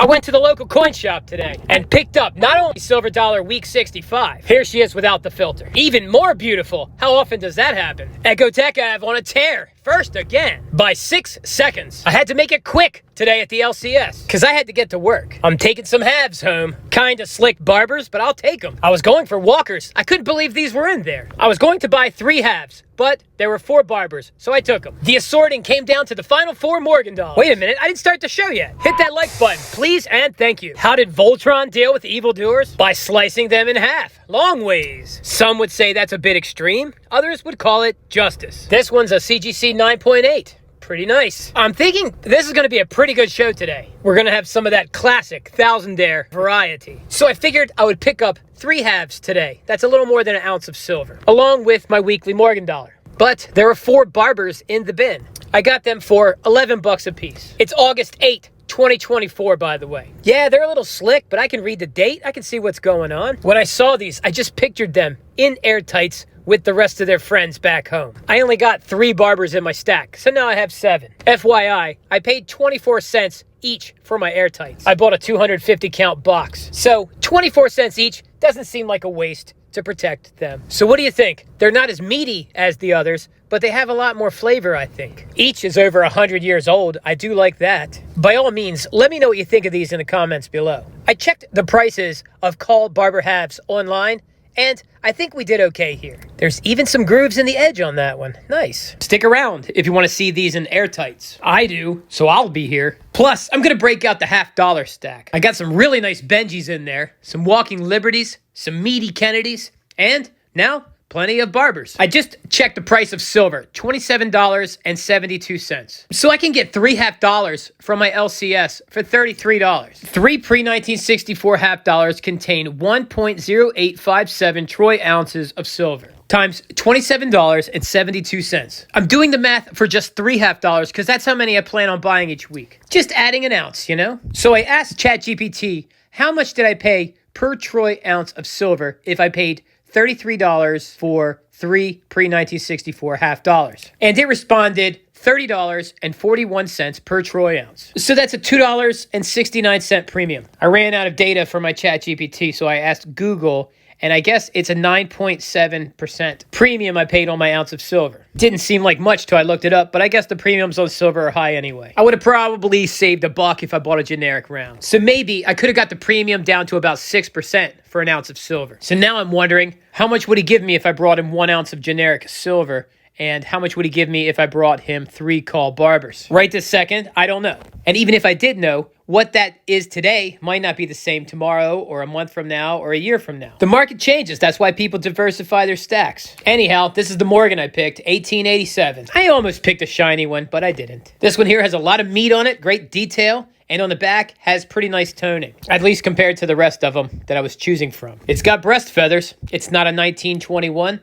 I went to the local coin shop today and picked up not only Silver Dollar Week 65. Here she is without the filter. Even more beautiful. How often does that happen? Echo Tech on a tear. First again. By 6 seconds. I had to make it quick today at the LCS because I had to get to work. I'm taking some halves home. Kinda slick barbers, but I'll take them. I was going for walkers. I couldn't believe these were in there. I was going to buy 3 halves, but there were 4 barbers, so I took them. The assorting came down to the final 4 Morgenthau. Wait a minute, I didn't start the show yet. Hit that like button, please and thank you. How did Voltron deal with evildoers? By slicing them in half, long ways. Some would say that's a bit extreme. Others would call it justice. This one's a CGC 9.8. Pretty nice. I'm thinking this is going to be a pretty good show today. We're going to have some of that classic Thousandaire variety. So I figured I would pick up 3 halves today. That's a little more than an ounce of silver, along with my weekly Morgenthau. But there are 4 barbers in the bin. I got them for $11 a piece. It's August 8th. 2024, by the way. Yeah, they're a little slick, but I can read the date. I can see what's going on. When I saw these, I just pictured them in airtights with the rest of their friends back home. I only got 3 barbers in my stack, so now I have 7. FYI, I paid 24 cents each for my airtights. I bought a 250 count box. So 24 cents each doesn't seem like a waste to protect them. So what do you think? They're not as meaty as the others, but they have a lot more flavor, I think. Each is over 100 years old. I do like that. By all means, let me know what you think of these in the comments below. I checked the prices of Call Barber halves online, and I think we did okay here. There's even some grooves in the edge on that one. Nice. Stick around if you want to see these in airtights. I do, so I'll be here. Plus, I'm going to break out the $50 stack. I got some really nice Benjis in there, some Walking Liberties, some meaty Kennedys, and now plenty of barbers. I just checked the price of silver, $27.72. So I can get 3 $50 from my LCS for $33. 3 pre-1964 $50 contain 1.0857 troy ounces of silver, times $27.72. I'm doing the math for just 3 $50 because that's how many I plan on buying each week. Just adding an ounce, you know? So I asked ChatGPT, how much did I pay per troy ounce of silver if I paid $33 for 3 pre-1964 $50? And it responded $30.41 per troy ounce. So that's a $2.69 premium. I ran out of data for my ChatGPT, so I asked Google, and I guess it's a 9.7% premium I paid on my ounce of silver. Didn't seem like much till I looked it up, but I guess the premiums on silver are high anyway. I would have probably saved $1 if I bought a generic round. So maybe I could have got the premium down to about 6% for an ounce of silver. So now I'm wondering, how much would he give me if I brought him 1 ounce of generic silver? And how much would he give me if I brought him 3 Call Barbers? Right this second, I don't know. And even if I did know, what that is today might not be the same tomorrow or a month from now or a year from now. The market changes. That's why people diversify their stacks. Anyhow, this is the Morgan I picked, 1887. I almost picked a shiny one, but I didn't. This one here has a lot of meat on it, great detail, and on the back has pretty nice toning, at least compared to the rest of them that I was choosing from. It's got breast feathers. It's not a 1921.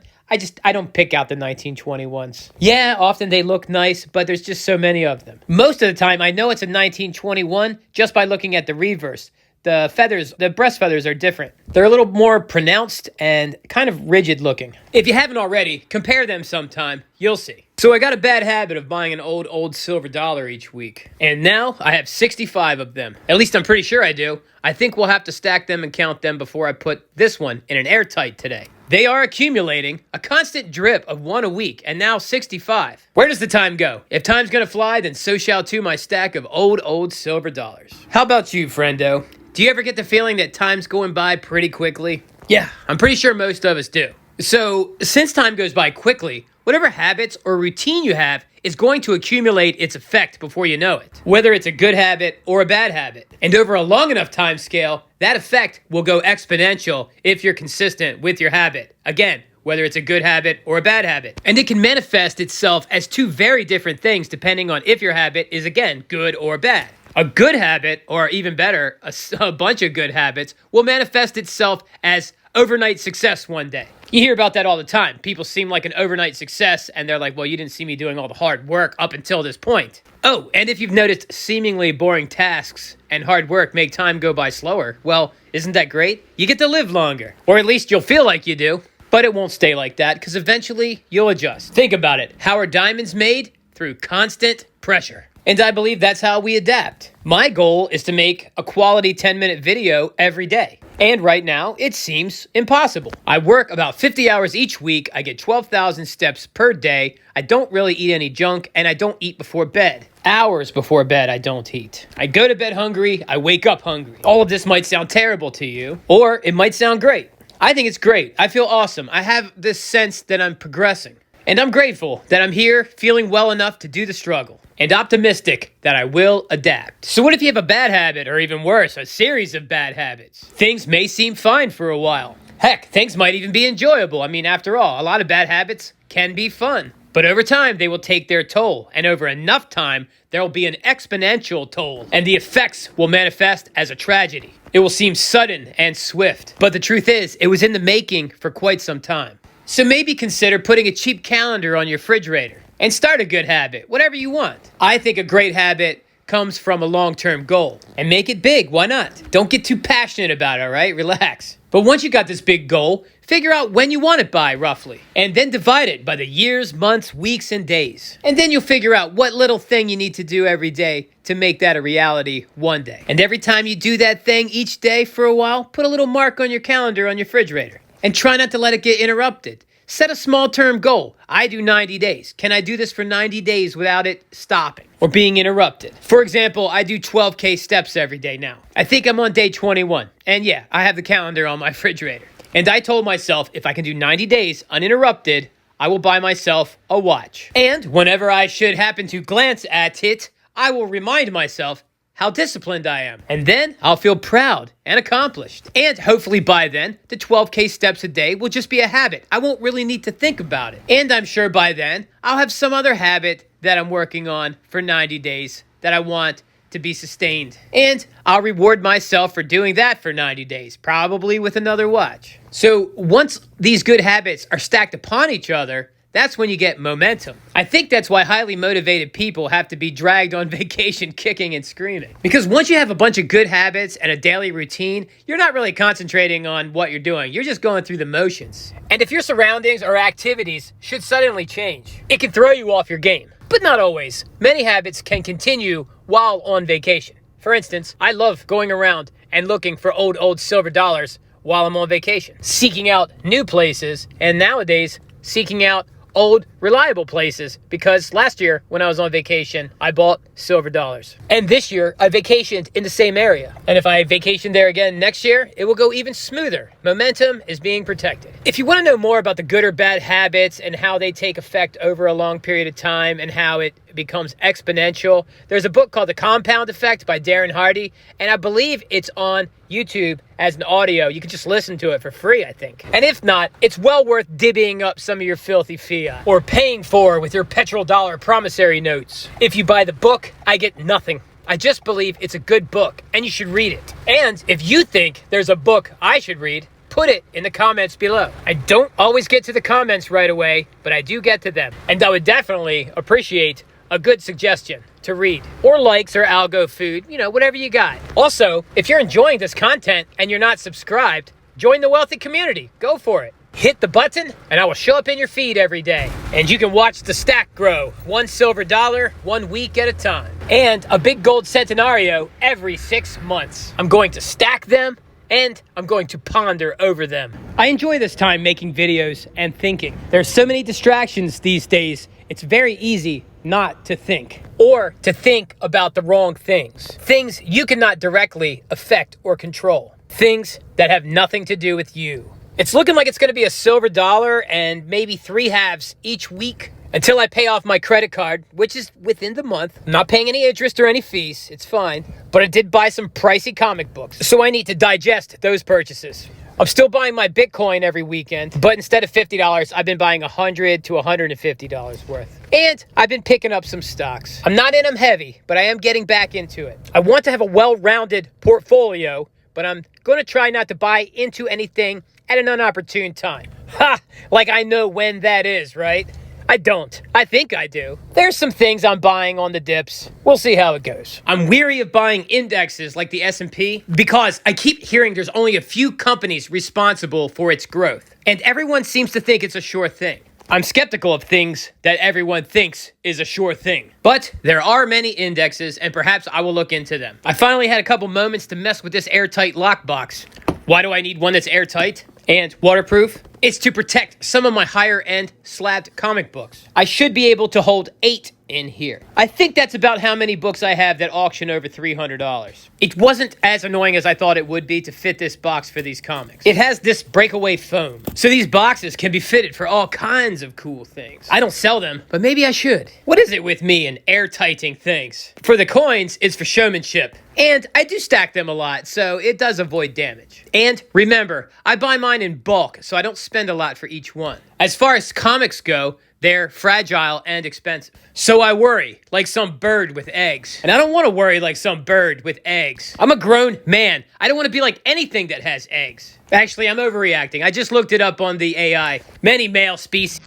I don't pick out the 1921s. Yeah, often they look nice, but there's just so many of them. Most of the time, I know it's a 1921 just by looking at the reverse. The feathers, the breast feathers are different. They're a little more pronounced and kind of rigid looking. If you haven't already, compare them sometime. You'll see. So I got a bad habit of buying an old silver dollar each week. And now I have 65 of them. At least I'm pretty sure I do. I think we'll have to stack them and count them before I put this one in an airtight today. They are accumulating, a constant drip of 1 a week, and now 65. Where does the time go? If time's gonna fly, then so shall too my stack of old silver dollars. How about you, friendo? Do you ever get the feeling that time's going by pretty quickly? Yeah, I'm pretty sure most of us do. So, since time goes by quickly, whatever habits or routine you have is going to accumulate its effect before you know it, whether it's a good habit or a bad habit. And over a long enough time scale, that effect will go exponential if you're consistent with your habit. Again, whether it's a good habit or a bad habit. And it can manifest itself as 2 very different things depending on if your habit is, again, good or bad. A good habit, or even better, a bunch of good habits, will manifest itself as overnight success one day. You hear about that all the time. People seem like an overnight success, and they're like, well, you didn't see me doing all the hard work up until this point. Oh, and if you've noticed seemingly boring tasks and hard work make time go by slower, well, isn't that great? You get to live longer. Or at least you'll feel like you do. But it won't stay like that, because eventually you'll adjust. Think about it. How are diamonds made? Through constant pressure. And I believe that's how we adapt. My goal is to make a quality 10-minute video every day. And right now, it seems impossible. I work about 50 hours each week. I get 12,000 steps per day. I don't really eat any junk, and I don't eat before bed. Hours before bed, I don't eat. I go to bed hungry. I wake up hungry. All of this might sound terrible to you, or it might sound great. I think it's great. I feel awesome. I have this sense that I'm progressing. And I'm grateful that I'm here feeling well enough to do the struggle, and optimistic that I will adapt. So what if you have a bad habit, or even worse, a series of bad habits? Things may seem fine for a while. Heck, things might even be enjoyable. I mean, after all, a lot of bad habits can be fun. But over time, they will take their toll, and over enough time, there will be an exponential toll, and the effects will manifest as a tragedy. It will seem sudden and swift, but the truth is, it was in the making for quite some time. So maybe consider putting a cheap calendar on your refrigerator and start a good habit, whatever you want. I think a great habit comes from a long-term goal. And make it big, why not? Don't get too passionate about it, all right? Relax. But once you got this big goal, figure out when you want it by, roughly. And then divide it by the years, months, weeks, and days. And then you'll figure out what little thing you need to do every day to make that a reality one day. And every time you do that thing each day for a while, put a little mark on your calendar on your refrigerator. And try not to let it get interrupted. Set a small-term goal. I do 90 days. Can I do this for 90 days without it stopping or being interrupted? For example, I do 12K steps every day now. I think I'm on day 21. And yeah, I have the calendar on my refrigerator. And I told myself if I can do 90 days uninterrupted, I will buy myself a watch. And whenever I should happen to glance at it, I will remind myself how disciplined I am. And then I'll feel proud and accomplished. And hopefully by then, the 12K steps a day will just be a habit. I won't really need to think about it. And I'm sure by then, I'll have some other habit that I'm working on for 90 days that I want to be sustained. And I'll reward myself for doing that for 90 days, probably with another watch. So once these good habits are stacked upon each other, that's when you get momentum. I think that's why highly motivated people have to be dragged on vacation kicking and screaming. Because once you have a bunch of good habits and a daily routine, you're not really concentrating on what you're doing. You're just going through the motions. And if your surroundings or activities should suddenly change, it can throw you off your game. But not always. Many habits can continue while on vacation. For instance, I love going around and looking for old silver dollars while I'm on vacation, seeking out new places, and nowadays, seeking out old, reliable places, because last year when I was on vacation, I bought silver dollars. And this year, I vacationed in the same area. And if I vacation there again next year, it will go even smoother. Momentum is being protected. If you want to know more about the good or bad habits and how they take effect over a long period of time and how it becomes exponential, there's a book called The Compound Effect by Darren Hardy, and I believe it's on YouTube as an audio. You can just listen to it for free, I think. And if not, it's well worth divvying up some of your filthy fiat or paying for with your petrodollar promissory notes. If you buy the book, I get nothing. I just believe it's a good book and you should read it. And if you think there's a book I should read, put it in the comments below. I don't always get to the comments right away, but I do get to them. And I would definitely appreciate a good suggestion to read, or likes or algo food, whatever you got. Also, if you're enjoying this content and you're not subscribed, join the wealthy community. Go for it. Hit the button and I will show up in your feed every day. And you can watch the stack grow, one silver dollar, 1 week at a time. And a big gold centenario every 6 months. I'm going to stack them and I'm going to ponder over them. I enjoy this time making videos and thinking. There's so many distractions these days, it's very easy not to think. Or to think about the wrong things. Things you cannot directly affect or control. Things that have nothing to do with you. It's looking like it's going to be a silver dollar and maybe 3 halves each week until I pay off my credit card, which is within the month. I'm not paying any interest or any fees. It's fine. But I did buy some pricey comic books, so I need to digest those purchases. I'm still buying my Bitcoin every weekend, but instead of $50, I've been buying $100 to $150 worth. And I've been picking up some stocks. I'm not in them heavy, but I am getting back into it. I want to have a well-rounded portfolio, but I'm going to try not to buy into anything at an inopportune time. Ha! Like I know when that is, right? I don't. I think I do. There's some things I'm buying on the dips. We'll see how it goes. I'm weary of buying indexes like the S&P because I keep hearing there's only a few companies responsible for its growth. And everyone seems to think it's a sure thing. I'm skeptical of things that everyone thinks is a sure thing. But there are many indexes, and perhaps I will look into them. I finally had a couple moments to mess with this airtight lockbox. Why do I need one that's airtight and waterproof? It's to protect some of my higher-end slabbed comic books. I should be able to hold 8 in here. I think that's about how many books I have that auction over $300. It wasn't as annoying as I thought it would be to fit this box for these comics. It has this breakaway foam, so these boxes can be fitted for all kinds of cool things. I don't sell them, but maybe I should. What is it with me and airtighting things? For the coins, it's for showmanship. And I do stack them a lot, so it does avoid damage. And remember, I buy mine in bulk, so I don't spend a lot for each one. As far as comics go, they're fragile and expensive. So I worry like some bird with eggs. And I don't want to worry like some bird with eggs. I'm a grown man. I don't want to be like anything that has eggs. Actually, I'm overreacting. I just looked it up on the AI. Many male species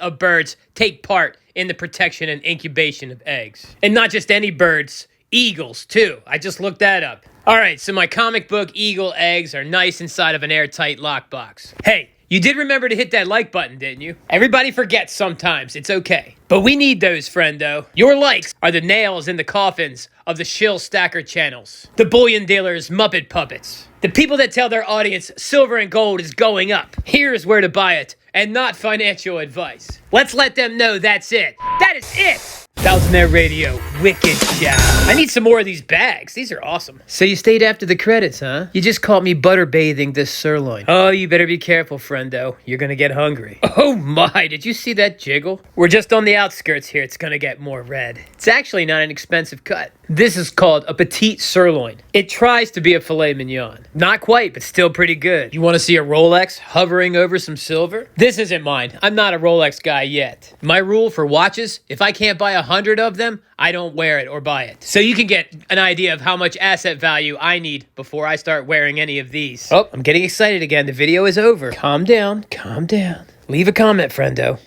of birds take part in the protection and incubation of eggs. And not just any birds, eagles too. I just looked that up. All right, so my comic book eagle eggs are nice inside of an airtight lockbox. Hey, you did remember to hit that like button, didn't you? Everybody forgets sometimes. It's okay. But we need those, friendo. Your likes are the nails in the coffins of the shill stacker channels, the bullion dealers, Muppet puppets, the people that tell their audience silver and gold is going up. Here's where to buy it, and not financial advice. Let's let them know that's it. That is it! Thousandaire Radio, wicked job. I need some more of these bags. These are awesome. So you stayed after the credits, huh? You just caught me butter bathing this sirloin. Oh, you better be careful, friendo. You're gonna get hungry. Oh my, did you see that jiggle? We're just on the outskirts here. It's gonna get more red. It's actually not an expensive cut. This is called a petite sirloin. It tries to be a filet mignon. Not quite, but still pretty good. You want to see a Rolex hovering over some silver? This isn't mine. I'm not a Rolex guy yet. My rule for watches, if I can't buy 100 of them, I don't wear it or buy it. So you can get an idea of how much asset value I need before I start wearing any of these. Oh, I'm getting excited again. The video is over. Calm down. Calm down. Leave a comment, friendo.